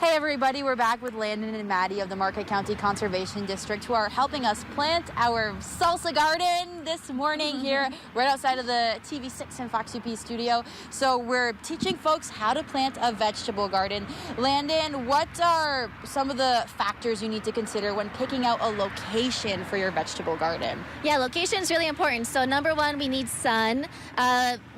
Hey everybody, we're back with Landon and Maddie of the Marquette County Conservation District who are helping us plant our salsa garden this morning here right outside of the TV6 and Fox UP studio. So we're teaching folks how to plant a vegetable garden. Landon, what are some of the factors you need to consider when picking out a location for your vegetable garden? Yeah, location is really important. So number one, we need sun.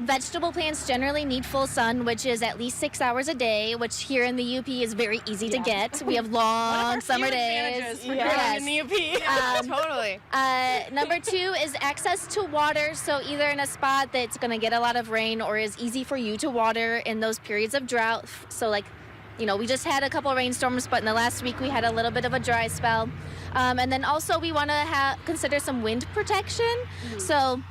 Vegetable plants generally need full sun, which is at least 6 hours a day, which here in the UP is very easy to get. We have long summer days. For in the UP. Totally. Number two is access to water. So either in a spot that's going to get a lot of rain or is easy for you to water in those periods of drought. So like, you know, we just had a couple of rainstorms, but in the last week we had a little bit of a dry spell. And then also we want to consider some wind protection. So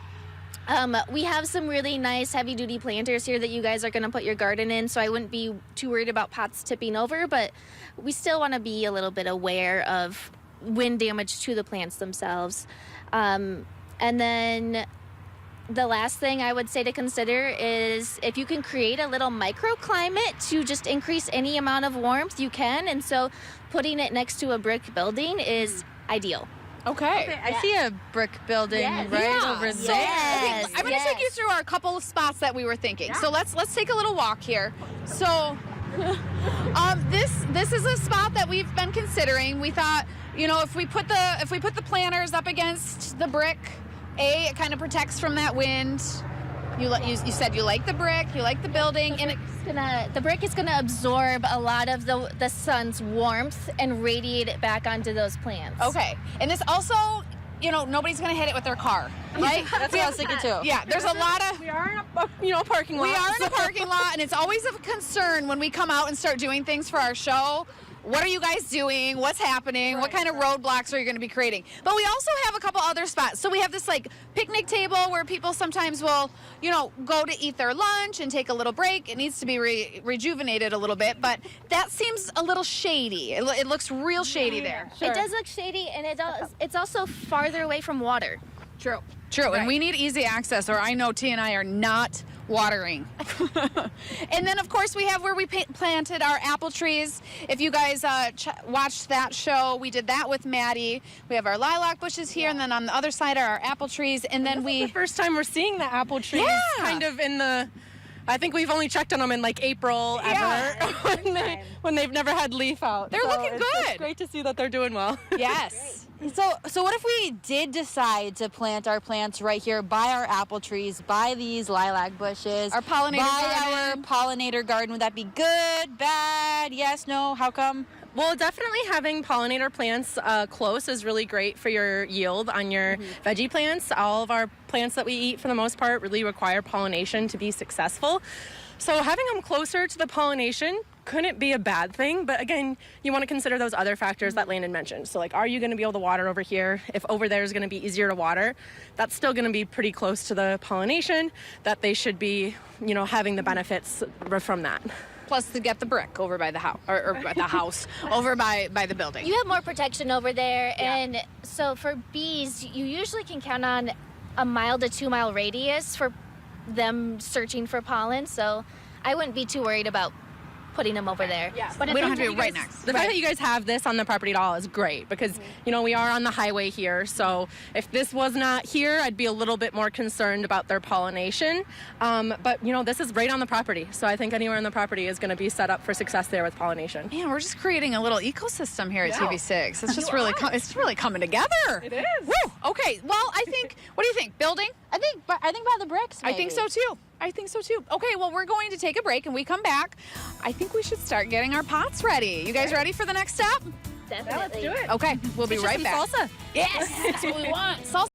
we have some really nice heavy-duty planters here that you guys are going to put your garden in, so I wouldn't be too worried about pots tipping over, but we still want to be a little bit aware of wind damage to the plants themselves. And then the last thing I would say to consider is if you can create a little microclimate to just increase any amount of warmth you can, and so putting it next to a brick building is ideal. Okay. I see a brick building over So, there. I'm going to take you through our couple of spots that we were thinking. So let's take a little walk here. So this is a spot that we've been considering. We thought, you know, if we put the planters up against the brick, it kind of protects from that wind. You said you like the brick, you like the building, and the brick is gonna absorb a lot of the sun's warmth and radiate it back onto those plants. Okay, and this also, you know, nobody's gonna hit it with their car, right? That's what I was thinking too. Yeah, there's a lot of. We are in a parking lot. We are in a parking lot, and it's always a concern when we come out and start doing things for our show. What are you guys doing? What's happening? What kind of roadblocks are you going to be creating? But we also have a couple other spots. So we have this like picnic table where people sometimes will, you know, go to eat their lunch and take a little break. It needs to be rejuvenated a little bit, but that seems a little shady. It looks real shady there. Sure. It does look shady, and it's also farther away from water. True. And we need easy access, or I know T and I are not watering. And then, of course, we have where we planted our apple trees. If you guys watched that show, we did that with Maddie. We have our lilac bushes here, and then on the other side are our apple trees. And then This is the first time we're seeing the apple trees kind of in the... I think we've only checked on them in like April ever when they've never had leaf out. They're looking good. It's great to see that they're doing well. Yes. So what if we did decide to plant our plants right here by our apple trees, by these lilac bushes, Our pollinator by garden. our pollinator garden? Would that be good, bad, yes, no, how come? Well, definitely having pollinator plants close is really great for your yield on your veggie plants. All of our plants that we eat, for the most part, really require pollination to be successful. So having them closer to the pollination couldn't be a bad thing, but again, you want to consider those other factors that Landon mentioned. So like, are you going to be able to water over here? If over there is going to be easier to water, that's still going to be pretty close to the pollination, that they should be, you know, having the benefits from that. Plus to get the brick over by the house, or by the house, over by the building. You have more protection over there, and so for bees, you usually can count on a 1 to 2 mile radius for them searching for pollen, so I wouldn't be too worried about putting them over there. But we don't have to be right next. The fact that you guys have this on the property at all is great because, you know, we are on the highway here. So if this was not here, I'd be a little bit more concerned about their pollination. But, you know, this is right on the property. So I think anywhere on the property is going to be set up for success there with pollination. Man, we're just creating a little ecosystem here at TV6. It's just really coming together. It is. Woo! Okay, well, I think, what do you think? Building? I think by the bricks, maybe. I think so too. Okay, well, we're going to take a break, and we come back. I think we should start getting our pots ready. You guys ready for the next step? Definitely. Let's do it. Okay, we'll be right back. Salsa. Yes, that's what we want. Salsa.